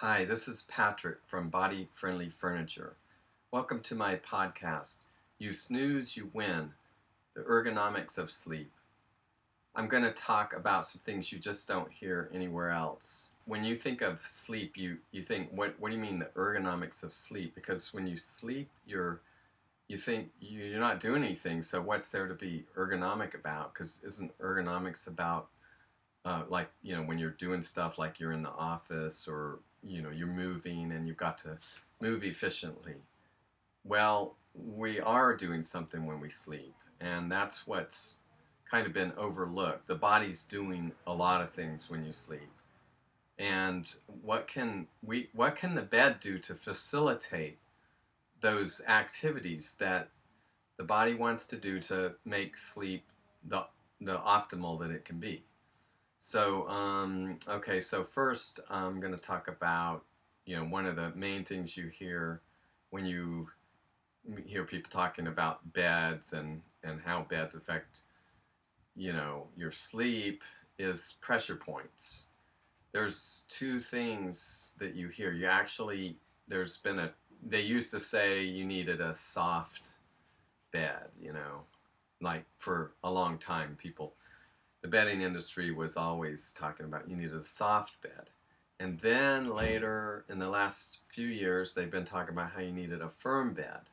Hi, this is Patrick from Body Friendly Furniture. Welcome to my podcast, You Snooze, You Win, the Ergonomics of Sleep. I'm going to talk about some things you just don't hear anywhere else. When you think of sleep, you think, what do you mean the ergonomics of sleep? Because when you sleep, you think you're not doing anything, so what's there to be ergonomic about? Because isn't ergonomics about when you're doing stuff like you're in the office or you're moving and you've got to move efficiently. Well, we are doing something when we sleep, and that's what's kind of been overlooked. The body's doing a lot of things when you sleep. And what can the bed do to facilitate those activities that the body wants to do to make sleep the optimal that it can be? So first I'm going to talk about, one of the main things you hear when you hear people talking about beds and how beds affect, your sleep is pressure points. There's two things that you hear. They used to say you needed a soft bed, like for a long time the bedding industry was always talking about you needed a soft bed. And then later, in the last few years, they've been talking about how you needed a firm bed.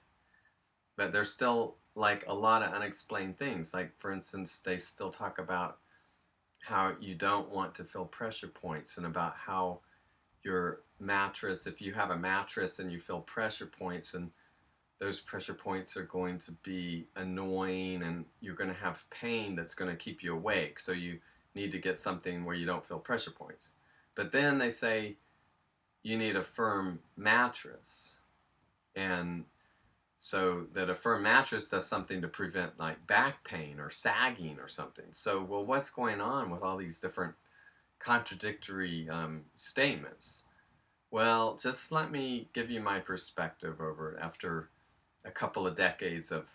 But there's still like a lot of unexplained things. Like, for instance, they still talk about how you don't want to feel pressure points and about how your mattress, if you have a mattress and you feel pressure points, and those pressure points are going to be annoying and you're going to have pain that's going to keep you awake. So you need to get something where you don't feel pressure points. But then they say you need a firm mattress. And so that a firm mattress does something to prevent like back pain or sagging or something. So, well, what's going on with all these different contradictory statements? Well, just let me give you my perspective over it after a couple of decades of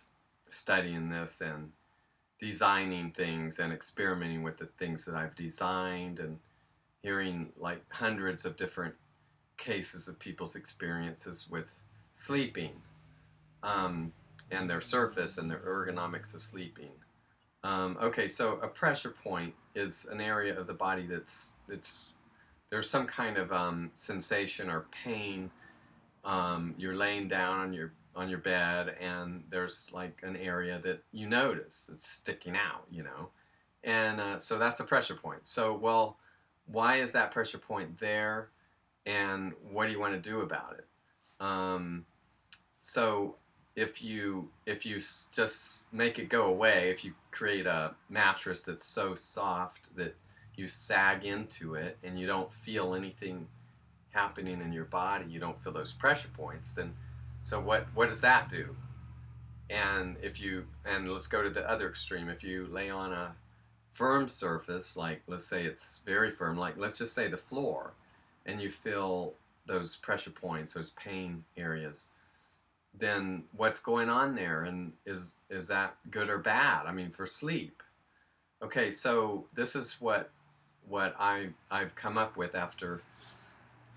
studying this and designing things and experimenting with the things that I've designed and hearing like hundreds of different cases of people's experiences with sleeping, um, and their surface and their ergonomics of sleeping. Okay, so a pressure point is an area of the body that's there's some kind of sensation or pain. You're laying down on your bed, and there's like an area that you notice it's sticking out, and so that's a pressure point. So, well, why is that pressure point there, and what do you want to do about it? So, if you just make it go away, if you create a mattress that's so soft that you sag into it and you don't feel anything happening in your body, you don't feel those pressure points, then so what does that do? And let's go to the other extreme. If you lay on a firm surface, like let's say it's very firm, like let's just say the floor, and you feel those pressure points, those pain areas, then what's going on there, and is that good or bad? I mean, for sleep. Okay, so this is what I've come up with after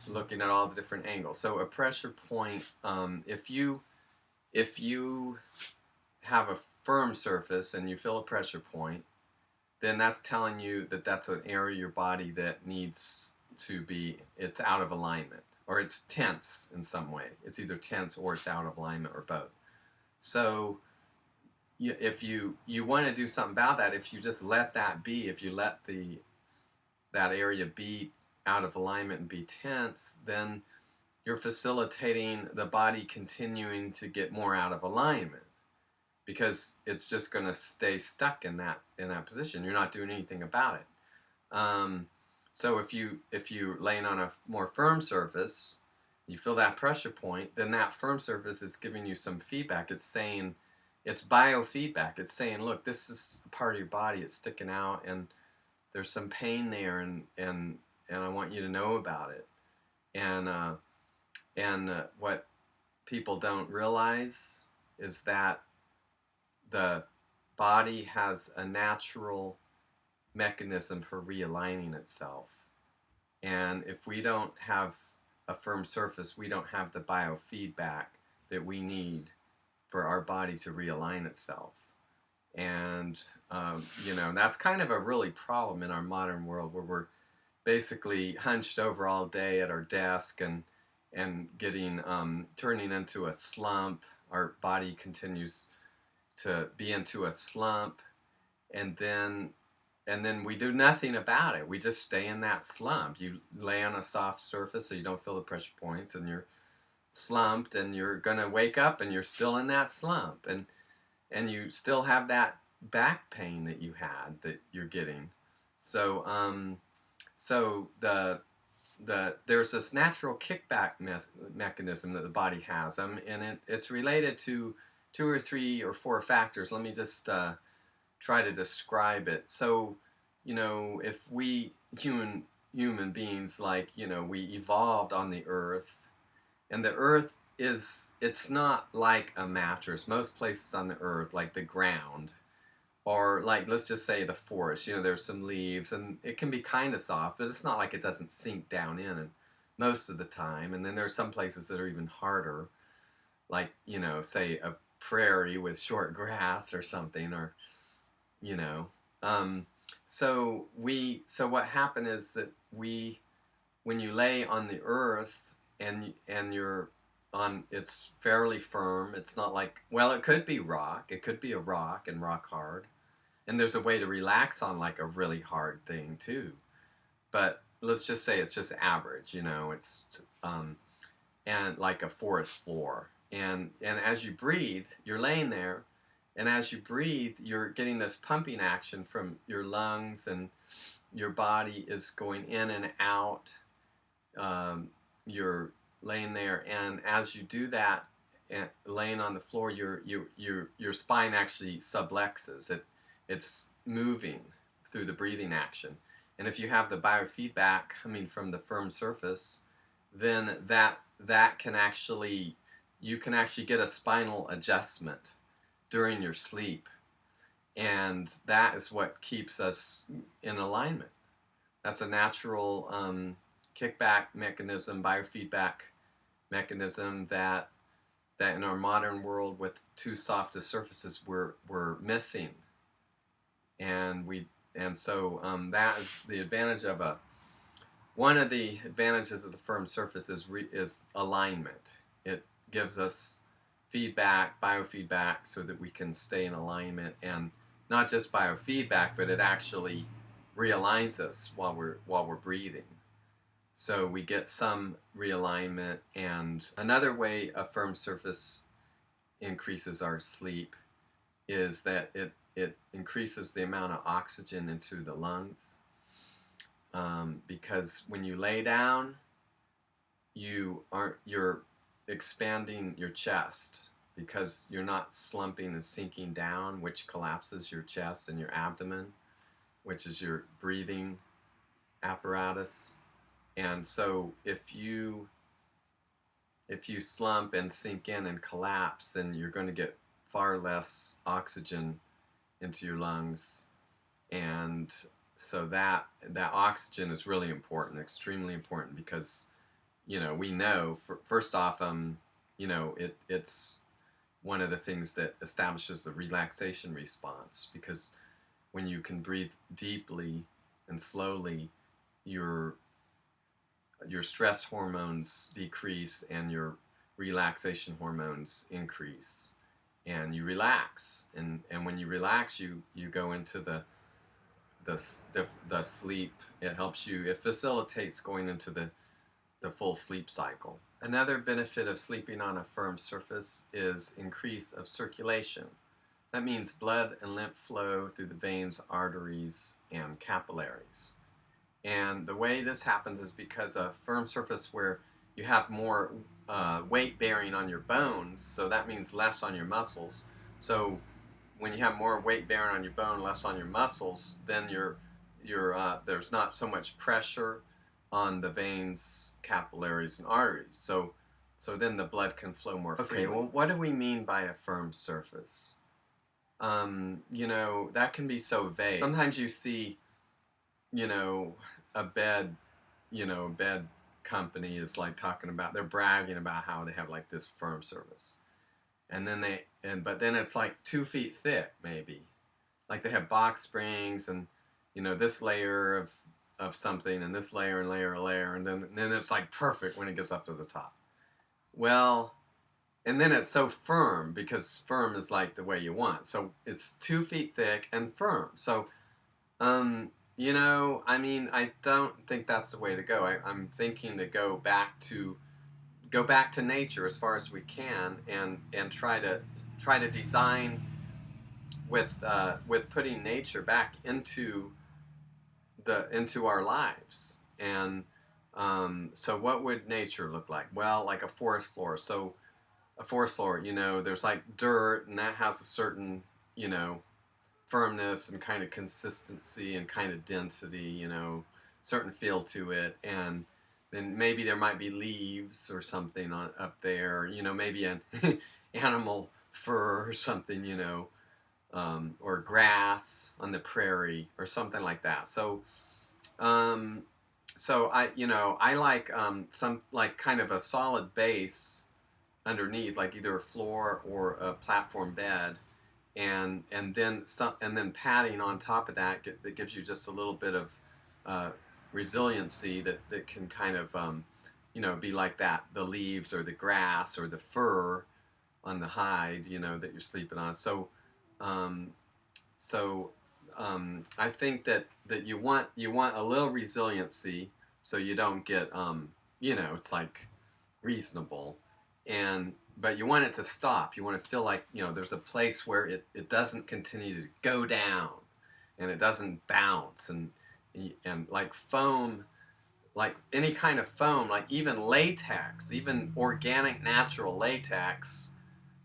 looking at all the different angles. So a pressure point, if you have a firm surface and you feel a pressure point, then that's telling you that that's an area of your body that needs to be, it's out of alignment, or it's tense in some way. It's either tense or it's out of alignment, or both. So if you want to do something about that, if you just let that be, if you let that area be out of alignment and be tense, then you're facilitating the body continuing to get more out of alignment, because it's just going to stay stuck in that position. You're not doing anything about it. So if you're laying on a more firm surface, you feel that pressure point, then that firm surface is giving you some feedback. It's saying, it's biofeedback. It's saying, look, this is a part of your body. It's sticking out, and there's some pain there, and I want you to know about it. And what people don't realize is that the body has a natural mechanism for realigning itself. And if we don't have a firm surface, we don't have the biofeedback that we need for our body to realign itself. And, that's kind of a really problem in our modern world where we're basically hunched over all day at our desk and getting turning into a slump. Our body continues to be into a slump, and then we do nothing about it. We just stay in that slump. You lay on a soft surface so you don't feel the pressure points, and you're slumped, and you're gonna wake up and you're still in that slump, and you still have that back pain that you had that you're getting. So so there's this natural kickback mechanism that the body has, and it's related to 2 or 3 or 4 factors. Let me just try to describe it. So, if we human beings, like, we evolved on the earth, and the earth it's not like a mattress. Most places on the earth, like the ground, or like, let's just say the forest, there's some leaves and it can be kind of soft, but it's not like it doesn't sink down in and most of the time. And then there's some places that are even harder, like, say a prairie with short grass or something, or you know so what happened is that when you lay on the earth, and you're on, it's fairly firm. It's not like, well, it could be rock, it could be a rock and rock hard, and there's a way to relax on like a really hard thing too, but let's just say it's just average. It's and like a forest floor, and as you breathe, you're laying there, and as you breathe, you're getting this pumping action from your lungs, and your body is going in and out. You're laying there, and as you do that, laying on the floor, your spine actually sublexes. It's moving through the breathing action, and if you have the biofeedback coming from the firm surface, then that can actually, you can actually get a spinal adjustment during your sleep, and that is what keeps us in alignment. That's a natural kickback mechanism, biofeedback mechanism that in our modern world with too soft of surfaces we're missing, and so that is the advantage of one of the advantages of the firm surface is alignment. It gives us feedback, biofeedback, so that we can stay in alignment, and not just biofeedback, but it actually realigns us while we're breathing. So we get some realignment. And another way a firm surface increases our sleep is that it increases the amount of oxygen into the lungs, because when you lay down, you're expanding your chest, because you're not slumping and sinking down, which collapses your chest and your abdomen, which is your breathing apparatus. And so if you slump and sink in and collapse, then you're going to get far less oxygen into your lungs. And so that oxygen is really important, extremely important, because we know, first off, it's one of the things that establishes the relaxation response, because when you can breathe deeply and slowly, your stress hormones decrease and your relaxation hormones increase, and you relax, and when you relax, you go into the sleep. It facilitates going into the full sleep cycle. Another benefit of sleeping on a firm surface is increase of circulation. That means blood and lymph flow through the veins, arteries, and capillaries. And the way this happens is because a firm surface where you have more weight bearing on your bones, so that means less on your muscles. So when you have more weight bearing on your bone, less on your muscles, then there's not so much pressure on the veins, capillaries, and arteries. So then the blood can flow more freely. Okay, well, what do we mean by a firm surface? That can be so vague. Sometimes you see, a bed, company is like talking about, they're bragging about how they have like this firm surface, and then but then it's like 2 feet thick maybe, like they have box springs and this layer of something and this layer and layer, and then it's like perfect when it gets up to the top. Well, and then it's so firm because firm is like the way you want. So it's 2 feet thick and firm. So, I mean, I don't think that's the way to go. I'm thinking to go back to nature as far as we can, and try to design with putting nature back into our lives. And so what would nature look like? Well, like a forest floor. So a forest floor, there's like dirt, and that has a certain, firmness and kind of consistency and kind of density, certain feel to it. And then maybe there might be leaves or something up there, maybe an animal fur or something, or grass on the prairie or something like that. So, I like some like kind of a solid base underneath, like either a floor or a platform bed, and then padding on top of that that gives you just a little bit of resiliency that can kind of be like that, the leaves or the grass or the fur on the hide that you're sleeping on. So um, I think that you want a little resiliency, so you don't get it's like reasonable, but you want it to stop. You want to feel like there's a place where it doesn't continue to go down, and it doesn't bounce, and like foam, like any kind of foam, like even latex, even organic natural latex.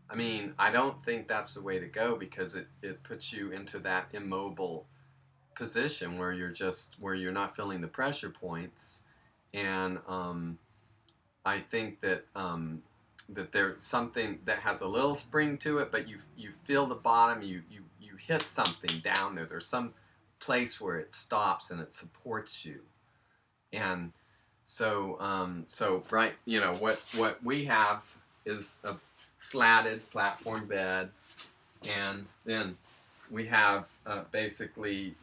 I mean, I don't think that's the way to go, because it puts you into that immobile position where you're not feeling the pressure points. And I think that there's something that has a little spring to it, but you feel the bottom, you hit something down there. There's some place where it stops and it supports you. And so right, what we have is a slatted platform bed, and then we have basically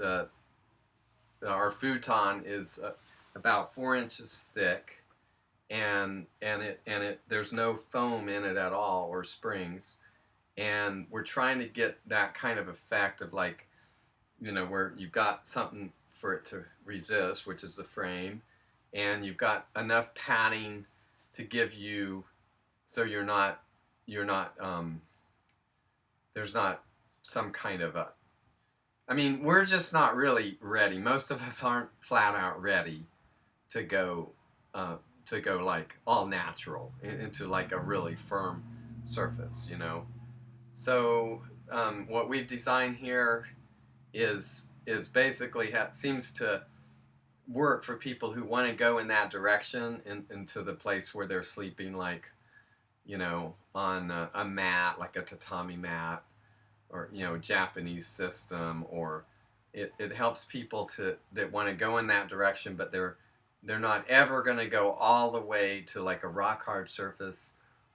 our futon is about 4 inches thick, and there's no foam in it at all, or springs, and we're trying to get that kind of effect of like, where you've got something for it to resist, which is the frame, and you've got enough padding to give you, so you're not there's not some kind of I mean, we're just not really ready. Most of us aren't flat out ready to go like all natural into like a really firm surface, So what we've designed here is basically seems to work for people who want to go in that direction, into the place where they're sleeping, like on a mat, like a tatami mat, or Japanese system, or it helps people that want to go in that direction, but they're not ever going to go all the way to like a rock hard surface,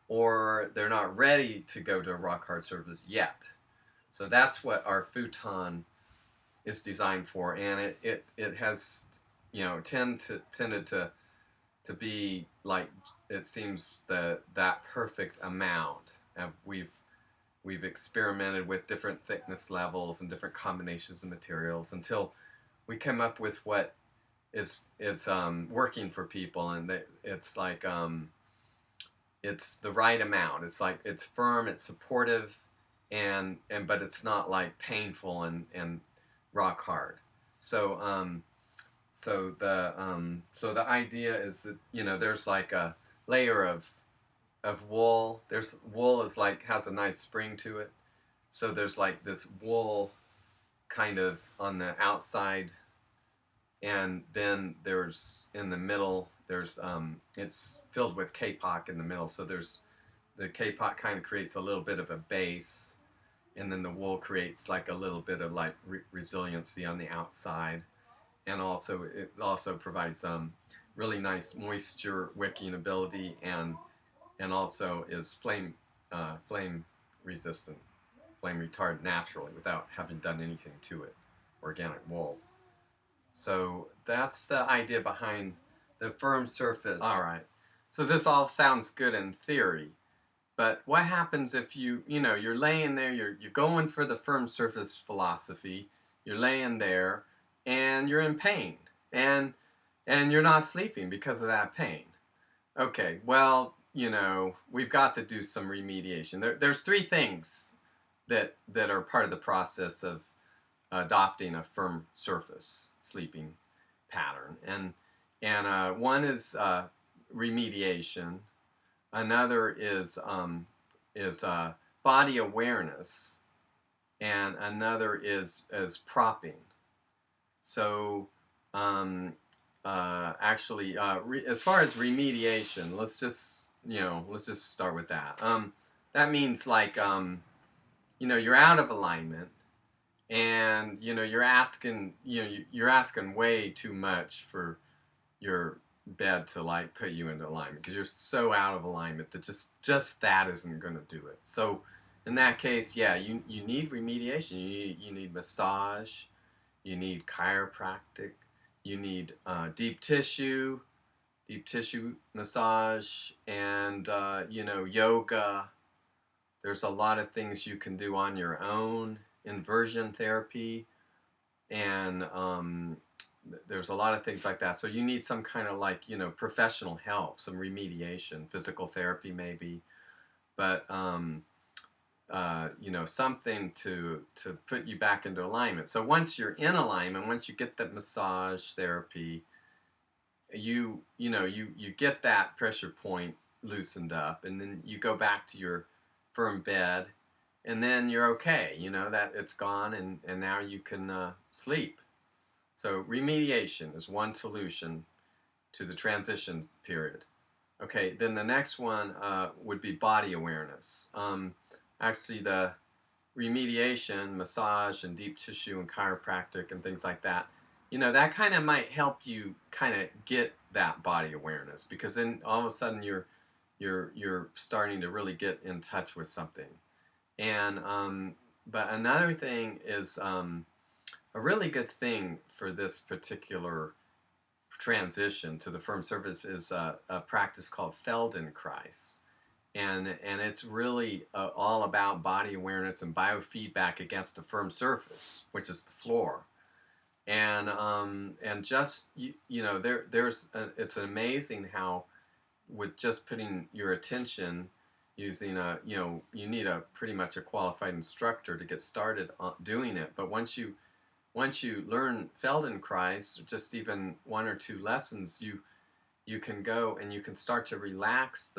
or they're not ready to go to a rock hard surface yet. So that's what our futon is designed for, and it has tended to be like, it seems that perfect amount. We've experimented with different thickness levels and different combinations of materials until we come up with what is working for people, and it's like it's the right amount. It's like it's firm, it's supportive, and but it's not like painful and rock hard. So so the idea is that there's like a layer of wool. There's wool is like has a nice spring to it. So there's like this wool kind of on the outside, and then there's in the middle there's it's filled with K-pop in the middle. So there's the K-pop kind of creates a little bit of a base, and then the wool creates like a little bit of like resiliency on the outside, and also it also provides really nice moisture wicking ability, and also is flame resistant, flame retardant naturally without having done anything to it. Organic wool. So that's the idea behind the firm surface. All right. So this all sounds good in theory, but what happens if you're laying there, you're going for the firm surface philosophy, you're laying there, and you're in pain, and you're not sleeping because of that pain. Okay, well, we've got to do some remediation. There's three things that are part of the process of adopting a firm surface sleeping pattern, and one is remediation. Another is body awareness, and another is propping. So, as far as remediation, let's just start with that. That means like you're out of alignment, and you're asking way too much for your bed to like put you into alignment, because you're so out of alignment that just that isn't going to do it. So in that case, yeah, you need remediation. You need massage, you need chiropractic, you need deep tissue massage, and yoga. There's a lot of things you can do on your own. Inversion therapy, and there's a lot of things like that. So you need some kind of like professional help, some remediation, physical therapy maybe, but something to put you back into alignment. So once you're in alignment, once you get that massage therapy, you get that pressure point loosened up, and then you go back to your firm bed, and then you're okay. That it's gone, and now you can sleep. So remediation is one solution to the transition period. Okay, then the next one would be body awareness. Actually, the remediation, massage, and deep tissue, and chiropractic, and things like that, that kind of might help you kind of get that body awareness, because then all of a sudden you're starting to really get in touch with something. And but another thing is a really good thing for this particular transition to the firm surface is a practice called Feldenkrais. And it's really all about body awareness and biofeedback against a firm surface, which is the floor. And just it's amazing how, with just putting your attention, using you need a pretty much a qualified instructor to get started doing it. But once you learn Feldenkrais, just even one or two lessons, you can go and you can start to relax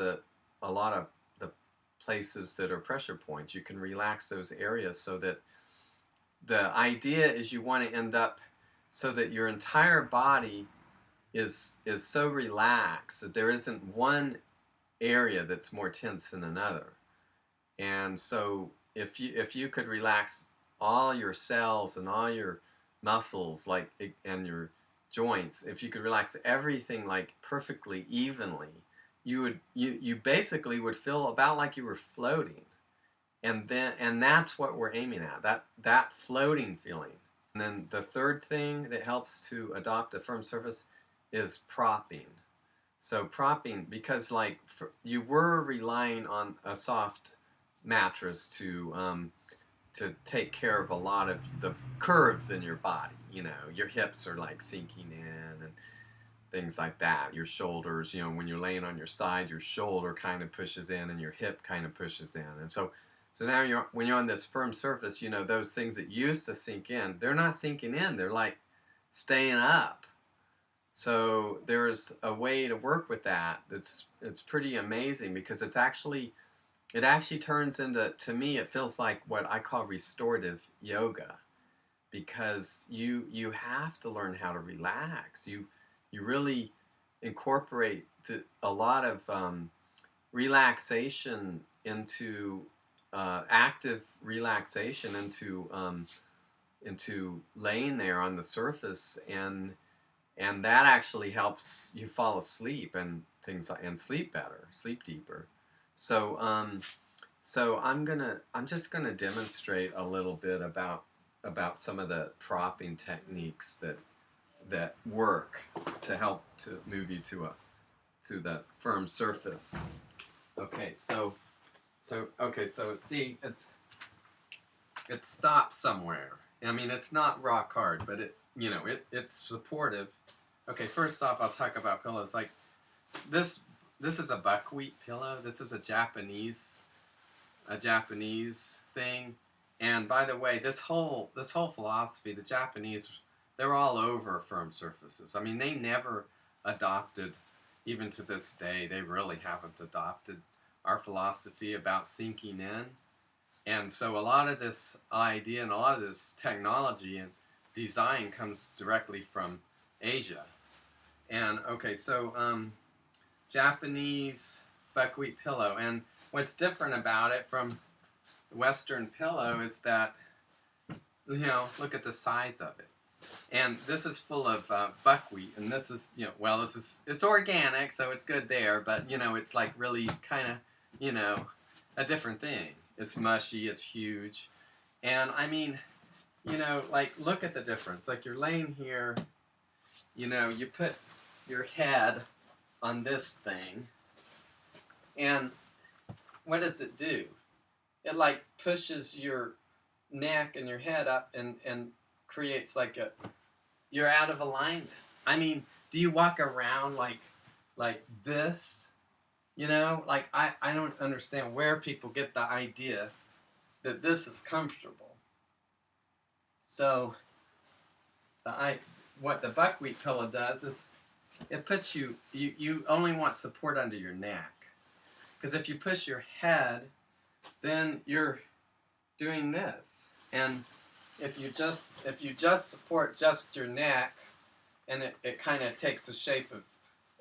a lot of the places that are pressure points. You can relax those areas, so that the idea is you want to end up so that your entire body is so relaxed that there isn't one area that's more tense than another. And so if you could relax all your cells and all your muscles, like, and your joints, if you could relax everything like perfectly evenly, you basically would feel about like you were floating. And that's what we're aiming at, that floating feeling. And then the third thing that helps to adopt a firm surface is propping. So propping, because like you were relying on a soft mattress to take care of a lot of the curves in your body. Your hips are like sinking in and things like that. Your shoulders, when you're laying on your side, your shoulder kind of pushes in and your hip kind of pushes in. And so now when you're on this firm surface, those things that used to sink in, they're not sinking in. They're like staying up. So there's a way to work with that. It's pretty amazing, because it actually turns into, to me, it feels like what I call restorative yoga, because you have to learn how to relax. You really incorporate a lot of relaxation into active relaxation into laying there on the surface, and and that actually helps you fall asleep and things like, and sleep better, sleep deeper. So I'm just gonna demonstrate a little bit about some of the propping techniques that work to help to move you to the firm surface. Okay, so see, it stops somewhere. I mean, it's not rock hard, but it's supportive. Okay, first off, I'll talk about pillows. Like this, this is a buckwheat pillow. This is a Japanese thing. And by the way, this whole philosophy, the Japanese, they're all over firm surfaces. I mean, they never adopted, even to this day, they really haven't adopted our philosophy about sinking in. And so a lot of this idea and a lot of this technology and design comes directly from Asia. And okay, so Japanese buckwheat pillow. And what's different about it from Western pillow is that, look at the size of it. And this is full of buckwheat, and this is, well, it's organic, so it's good there, but, it's like really kind of, a different thing. It's mushy, it's huge. And I mean, like, look at the difference. Like, you're laying here, you put your head on this thing, and what does it do? It, like, pushes your neck and your head up and creates like you're out of alignment. I mean, do you walk around like this? Like I don't understand where people get the idea that this is comfortable. So what the buckwheat pillow does is it puts you only want support under your neck. Because if you push your head, then you're doing this. And if you just support just your neck, and it kind of takes the shape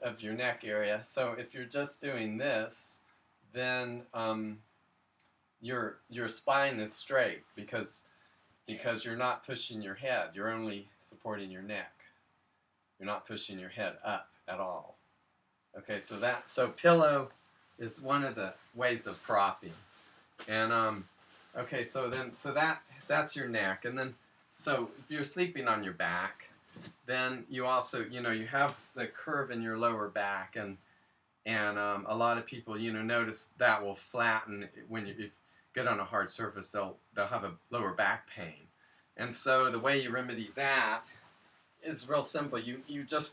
of your neck area. So if you're just doing this, then your spine is straight because you're not pushing your head. You're only supporting your neck. You're not pushing your head up at all. Okay, so pillow is one of the ways of propping. And okay, so that's your neck. And then so if you're sleeping on your back, then you also, you have the curve in your lower back, and a lot of people, notice that will flatten when you get on a hard surface. They'll have a lower back pain, and so the way you remedy that is real simple. You just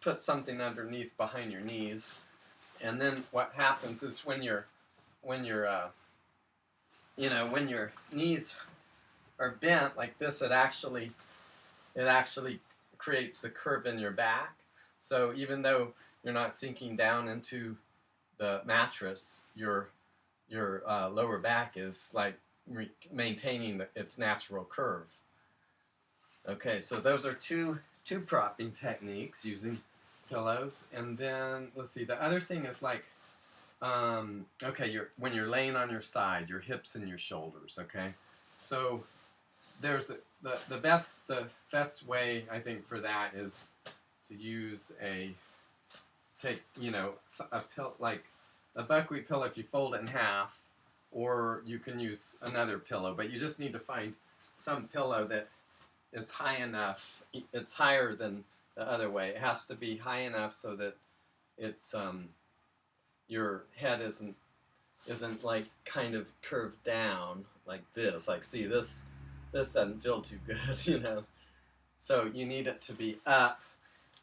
put something underneath behind your knees, and then what happens is when your knees are bent like this, it actually creates the curve in your back. So even though you're not sinking down into the mattress, your lower back is like maintaining its natural curve. Okay, so those are two propping techniques using pillows. And then let's see, the other thing is like okay, when you're laying on your side, your hips and your shoulders. Okay, so there's the best way I think for that is to use a pill, like a buckwheat pillow if you fold it in half, or you can use another pillow, but you just need to find some pillow that is high enough. It's higher than the other way. It has to be high enough so that it's your head isn't like kind of curved down like this. Like, see, this doesn't feel too good, So you need it to be up,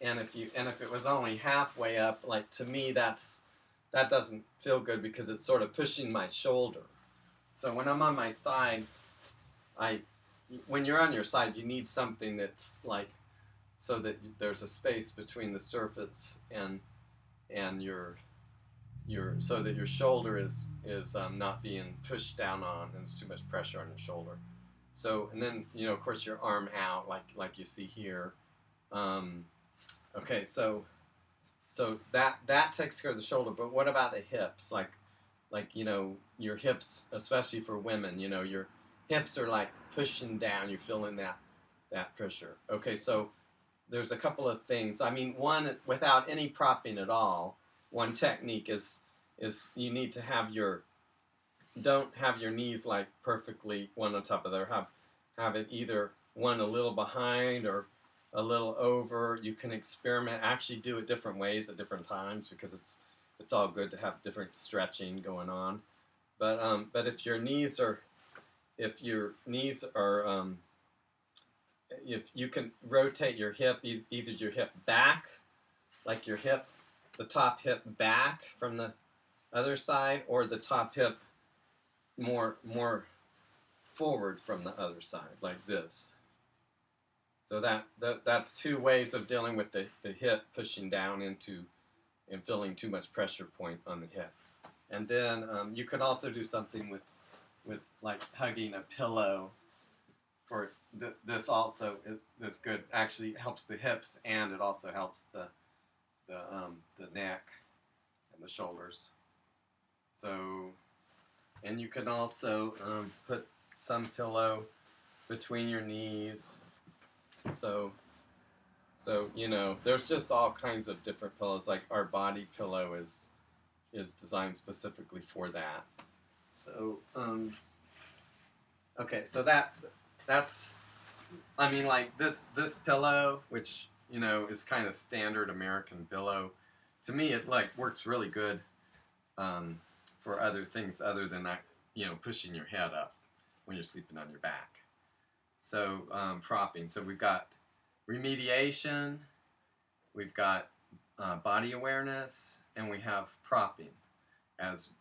and if it was only halfway up, like, to me that doesn't feel good because it's sort of pushing my shoulder. So when I'm on my side, when you're on your side, you need something that's like so that there's a space between the surface and your so that your shoulder is not being pushed down on, and there's too much pressure on your shoulder. So, and then of course your arm out like you see here. Okay, so that takes care of the shoulder. But what about the hips? Like your hips, especially for women, your hips are like pushing down. You're feeling that pressure. Okay, so there's a couple of things. I mean, one, without any propping at all, one technique is you need to have your, don't have your knees like perfectly one on top of the other. Have it either one a little behind or a little over. You can experiment, actually do it different ways at different times, because it's all good to have different stretching going on. But if your knees are, if your knees are if you can rotate your hip, either your hip back, like your hip, the top hip back from the other side, or the top hip more forward from the other side, like this. So that's two ways of dealing with the hip pushing down into and feeling too much pressure point on the hip. And then you can also do something with like hugging a pillow. For this also is good. Actually helps the hips, and it also helps the neck and the shoulders. So, and you can also put some pillow between your knees. So you know, there's just all kinds of different pillows. Like our body pillow is designed specifically for that. So okay, so that's, I mean, like this pillow, which, you know, is kind of standard American pillow. To me, it like works really good for other things other than that, you know, pushing your head up when you're sleeping on your back. So propping. So we've got remediation, we've got body awareness, and we have propping as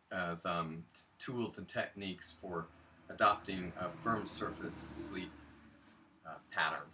tools and techniques for adopting a firm surface sleep pattern.